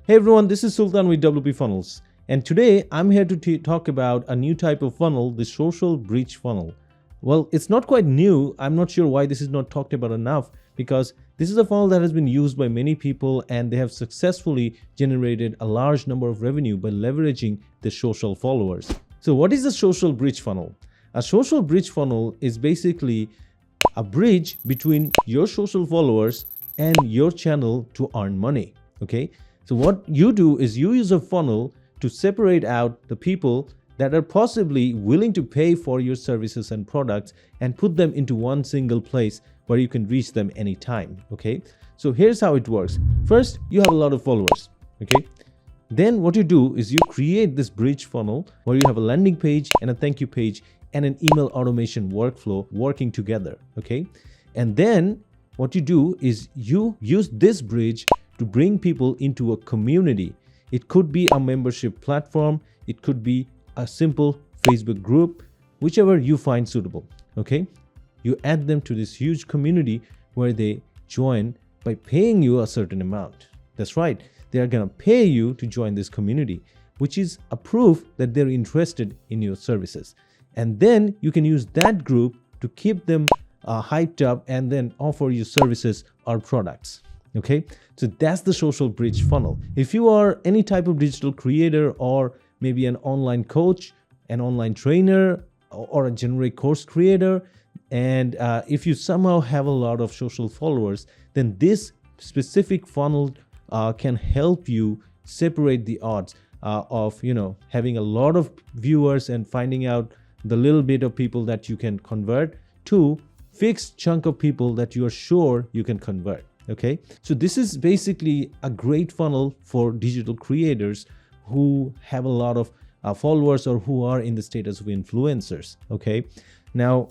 Hey everyone, this is Sultan with WPFunnels, and today I'm here to talk about a new type of funnel, the social bridge funnel. Well, it's not quite new. I'm not sure why this is not talked about enough, because this is a funnel that has been used by many people and they have successfully generated a large number of revenue by leveraging the social followers. So what is a social bridge funnel? A social bridge funnel is basically a bridge between your social followers and your channel to earn money. Okay, so what you do is you use a funnel to separate out the people that are possibly willing to pay for your services and products and put them into one single place where you can reach them anytime. Okay, so here's how it works. First, you have a lot of followers. Okay, then what you do is you create this bridge funnel where you have a landing page and a thank you page and an email automation workflow working together. Okay, and then what you do is you use this bridge to bring people into a community. It could be a membership platform, it could be a simple Facebook group, whichever you find suitable. Okay, you add them to this huge community where they join by paying you a certain amount. That's right, they are gonna pay you to join this community, which is a proof that they're interested in your services. And then you can use that group to keep them hyped up and then offer you services or products. Okay, so that's the social bridge funnel. If you are any type of digital creator or maybe an online coach, an online trainer, or a generic course creator, and if you somehow have a lot of social followers, then this specific funnel can help you separate the odds of having a lot of viewers and finding out the little bit of people that you can convert to fixed chunk of people that you are sure you can convert. Okay, so this is basically a great funnel for digital creators who have a lot of followers or who are in the status of influencers. Okay, now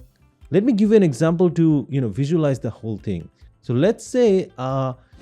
let me give you an example to visualize the whole thing. So let's say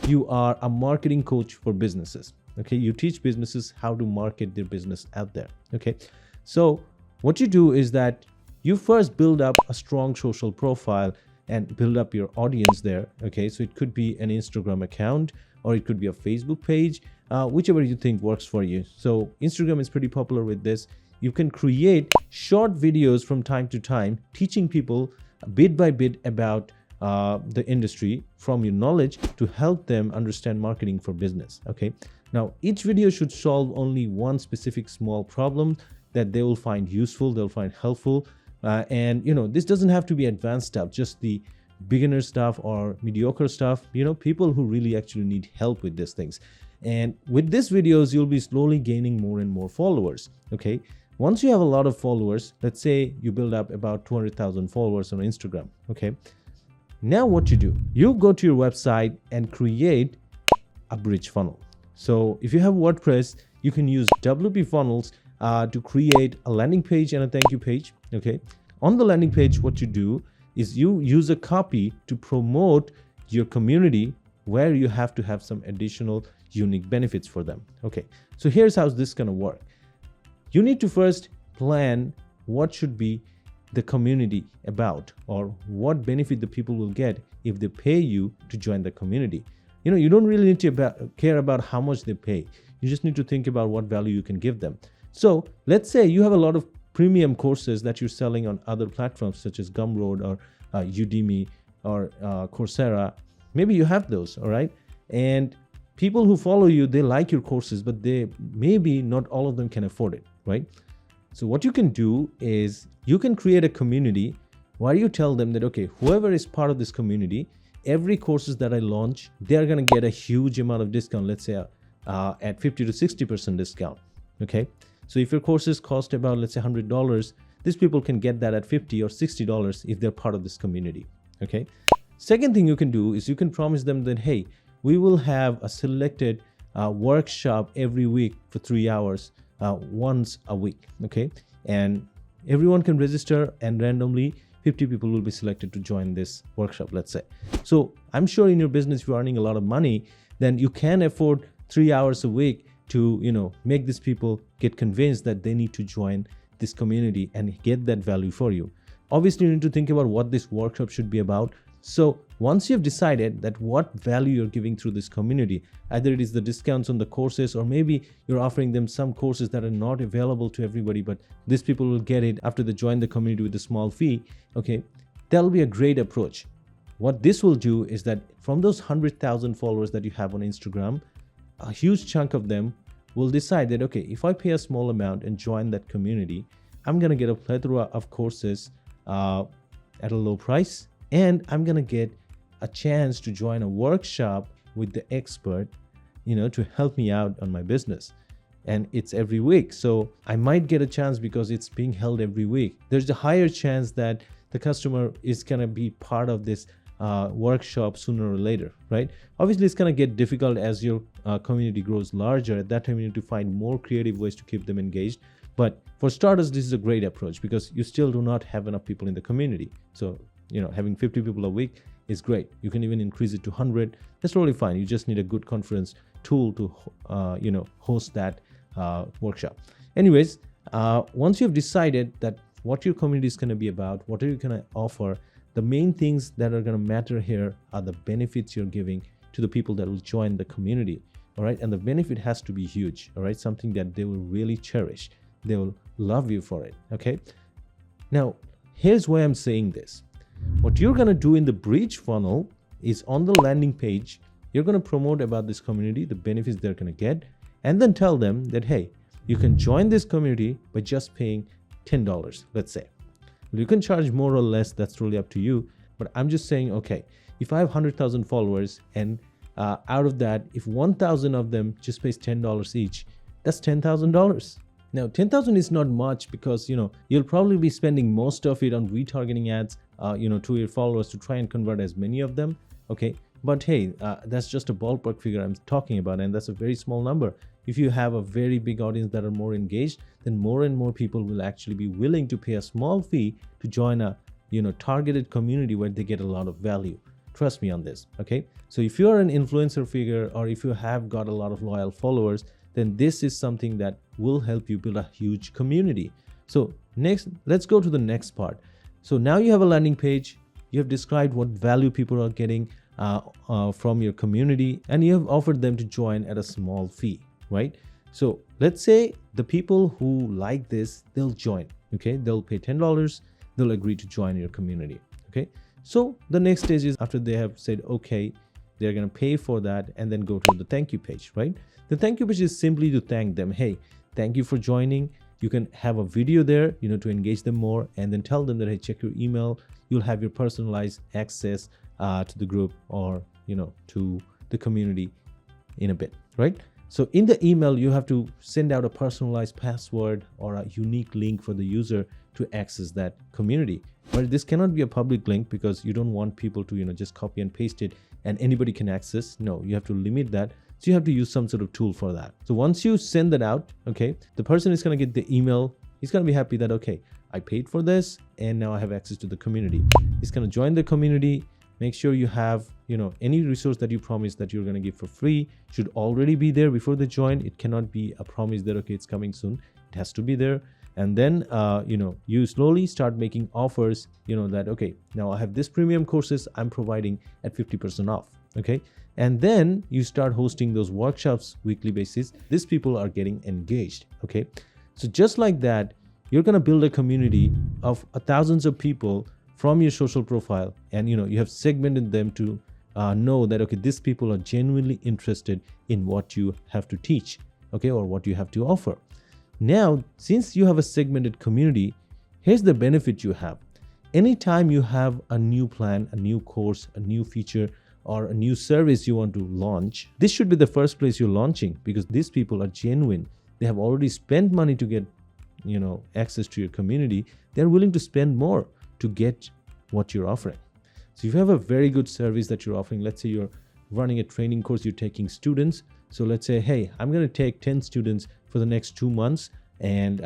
you are a marketing coach for businesses. Okay, you teach businesses how to market their business out there. Okay, so what you do is that you first build up a strong social profile and build up your audience there. Okay, so it could be an Instagram account or it could be a Facebook page, whichever you think works for you. So Instagram is pretty popular with this. You can create short videos from time to time, teaching people bit by bit about the industry from your knowledge to help them understand marketing for business. Okay, now each video should solve only one specific small problem that they will find useful, they'll find helpful. And this doesn't have to be advanced stuff, just the beginner stuff or mediocre stuff, people who really actually need help with these things. And with these videos, you'll be slowly gaining more and more followers. Okay, once you have a lot of followers, let's say you build up about 200,000 followers on Instagram. Okay, now what you do, you go to your website and create a bridge funnel. So if you have WordPress, you can use WPFunnels to create a landing page and a thank you page. Okay, on the landing page, what you do is you use a copy to promote your community where you have to have some additional unique benefits for them. Okay, so here's how this is gonna work. You need to first plan what should be the community about, or what benefit the people will get if they pay you to join the community. You don't really need to care about how much they pay. You just need to think about what value you can give them. So let's say you have a lot of premium courses that you're selling on other platforms such as Gumroad or Udemy or Coursera. Maybe you have those, all right? And people who follow you, they like your courses, but they maybe not all of them can afford it, right? So what you can do is you can create a community where you tell them that, okay, whoever is part of this community, every courses that I launch, they're going to get a huge amount of discount, let's say at 50 to 60% discount. Okay, so if your courses cost about, let's say $100, these people can get that at $50 or $60 if they're part of this community. Okay, second thing you can do is you can promise them that, hey, we will have a selected workshop every week for 3 hours once a week. Okay, and everyone can register and randomly 50 people will be selected to join this workshop, let's say. So I'm sure in your business, if you're earning a lot of money, then you can afford 3 hours a week to make these people get convinced that they need to join this community and get that value for you. Obviously, you need to think about what this workshop should be about. So once you've decided that what value you're giving through this community, either it is the discounts on the courses, or maybe you're offering them some courses that are not available to everybody, but these people will get it after they join the community with a small fee, okay, that'll be a great approach. What this will do is that from those 100,000 followers that you have on Instagram, a huge chunk of them will decide that, okay, if I pay a small amount and join that community, I'm going to get a plethora of courses at a low price, and I'm going to get a chance to join a workshop with the expert, to help me out on my business. And it's every week. So I might get a chance because it's being held every week. There's a higher chance that the customer is going to be part of this workshop sooner or later, right? Obviously, it's going to get difficult as your community grows larger. At that time, you need to find more creative ways to keep them engaged. But for starters, this is a great approach because you still do not have enough people in the community. So, having 50 people a week is great. You can even increase it to 100. That's totally fine. You just need a good conference tool to, host that workshop. Anyways, once you've decided that what your community is going to be about, what are you going to offer, the main things that are going to matter here are the benefits you're giving to the people that will join the community. All right. And the benefit has to be huge. All right. Something that they will really cherish. They will love you for it. Okay. Now, here's why I'm saying this. What you're going to do in the Breach funnel is on the landing page, you're going to promote about this community, the benefits they're going to get, and then tell them that, hey, you can join this community by just paying $10, let's say. You can charge more or less, that's really up to you. But I'm just saying, okay, if I have 100,000 followers and out of that, if 1,000 of them just pays $10 each, that's $10,000. Now, 10,000 is not much because, you'll probably be spending most of it on retargeting ads, to your followers to try and convert as many of them. Okay. But hey, that's just a ballpark figure I'm talking about, and that's a very small number. If you have a very big audience that are more engaged, then more and more people will actually be willing to pay a small fee to join a, targeted community where they get a lot of value. Trust me on this. Okay. So if you're an influencer figure or if you have got a lot of loyal followers, then this is something that will help you build a huge community. So next, let's go to the next part. So now you have a landing page. You have described what value people are getting from your community, and you have offered them to join at a small fee, right? So let's say the people who like this, they'll join. Okay, they'll pay $10. They'll agree to join your community. Okay, so the next stage is after they have said okay, they're going to pay for that and then go to the thank you page, right? The thank you page is simply to thank them. Hey, thank you for joining. You can have a video there, to engage them more, and then tell them that, hey, check your email. You'll have your personalized access to the group or, to the community in a bit, right? So in the email, you have to send out a personalized password or a unique link for the user to access that community. But this cannot be a public link because you don't want people to, just copy and paste it and anybody can access. No, you have to limit that. So you have to use some sort of tool for that. So once you send that out, okay, the person is going to get the email. He's going to be happy that, okay, I paid for this and now I have access to the community. He's going to join the community. Make sure you have, any resource that you promise that you're going to give for free should already be there before they join. It cannot be a promise that, okay, it's coming soon. It has to be there. And then, you slowly start making offers, that, okay, now I have this premium courses I'm providing at 50% off. Okay. And then you start hosting those workshops weekly basis. These people are getting engaged. Okay. So just like that, you're going to build a community of thousands of people from your social profile. And, you have segmented them to know that, okay, these people are genuinely interested in what you have to teach. Okay. Or what you have to offer. Now, since you have a segmented community, here's the benefit you have. Anytime you have a new plan, a new course, a new feature, or a new service you want to launch, this should be the first place you're launching because these people are genuine. They have already spent money to get, access to your community. They're willing to spend more to get what you're offering. So if you have a very good service that you're offering, let's say you're running a training course, you're taking students. So let's say, hey, I'm going to take 10 students for the next 2 months. And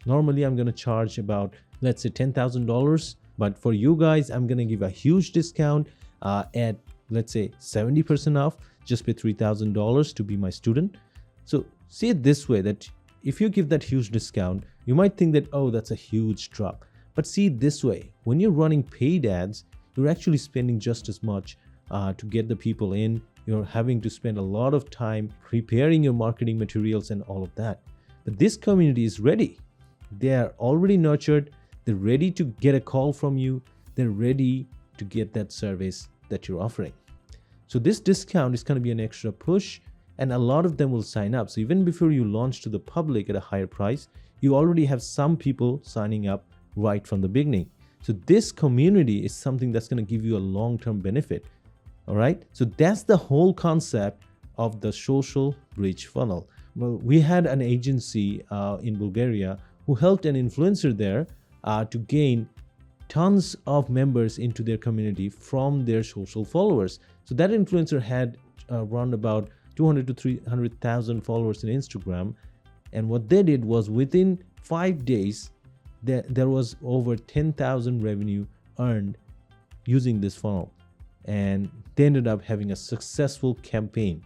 normally I'm going to charge about, let's say $10,000. But for you guys, I'm going to give a huge discount at, let's say 70% off, just pay $3,000 to be my student. So see it this way, that if you give that huge discount, you might think that, oh, that's a huge drop. But see it this way, when you're running paid ads, you're actually spending just as much to get the people in. You're having to spend a lot of time preparing your marketing materials and all of that. But this community is ready. They are already nurtured. They're ready to get a call from you. They're ready to get that service that you're offering. So this discount is going to be an extra push, and a lot of them will sign up. So even before you launch to the public at a higher price, you already have some people signing up right from the beginning. So this community is something that's going to give you a long-term benefit. All right. So that's the whole concept of the social bridge funnel. Well, we had an agency in Bulgaria who helped an influencer there to gain tons of members into their community from their social followers. So that influencer had around about 200 to 300,000 followers in Instagram. And what they did was within 5 days, there was over 10,000 revenue earned using this funnel. And they ended up having a successful campaign.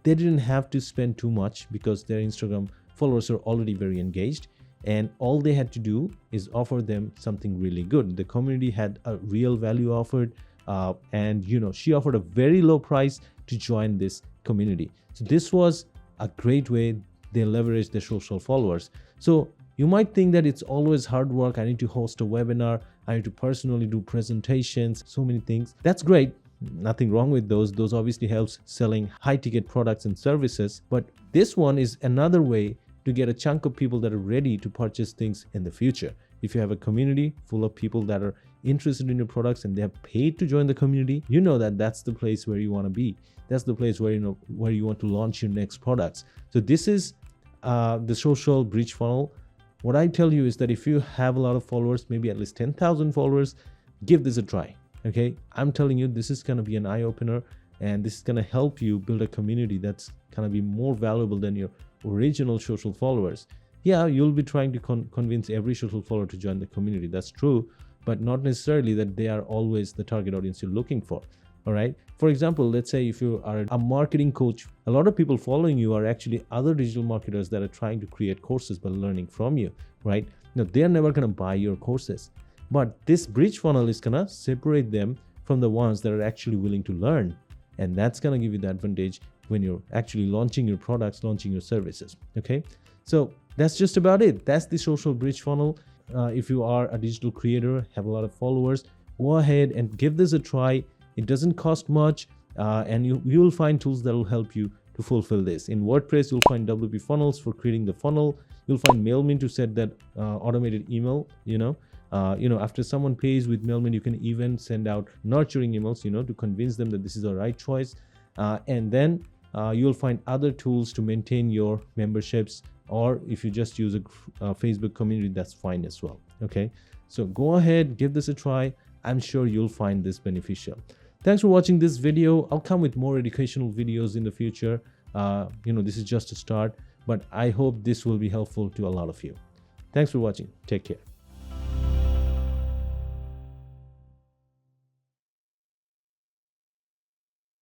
They didn't have to spend too much because their Instagram followers are already very engaged. And all they had to do is offer them something really good. The community had a real value offered. And she offered a very low price to join this community. So this was a great way they leveraged their social followers. So you might think that it's always hard work. I need to host a webinar. I need to personally do presentations, so many things. That's great. Nothing wrong with those. Those obviously helps selling high ticket products and services. But this one is another way to get a chunk of people that are ready to purchase things in the future. If you have a community full of people that are interested in your products and they have paid to join the community, you know that that's the place where you want to be. That's the place where where you want to launch your next products. So this is the social bridge funnel. What I tell you is that if you have a lot of followers, maybe at least 10,000 followers, give this a try. Okay, I'm telling you, this is going to be an eye-opener, and this is going to help you build a community that's going to be more valuable than your original social followers. Yeah, you'll be trying to convince every social follower to join the community. That's true, but not necessarily that they are always the target audience you're looking for. All right. For example, let's say if you are a marketing coach, a lot of people following you are actually other digital marketers that are trying to create courses by learning from you, right? Now, they're never going to buy your courses, but this bridge funnel is going to separate them from the ones that are actually willing to learn. And that's going to give you the advantage when you're actually launching your products, launching your services. Okay. So that's just about it. That's the social bridge funnel. If you are a digital creator, have a lot of followers, go ahead and give this a try. It doesn't cost much, and you will find tools that will help you to fulfill this. In WordPress, you'll find WPFunnels for creating the funnel. You'll find Mailman to set that automated email. After someone pays with Mailman, you can even send out nurturing emails, to convince them that this is the right choice. And then you'll find other tools to maintain your memberships, or if you just use a Facebook community, that's fine as well. Okay, so go ahead, give this a try. I'm sure you'll find this beneficial. Thanks for watching this video. I'll come with more educational videos in the future. This is just a start, but I hope this will be helpful to a lot of you. Thanks for watching. Take care.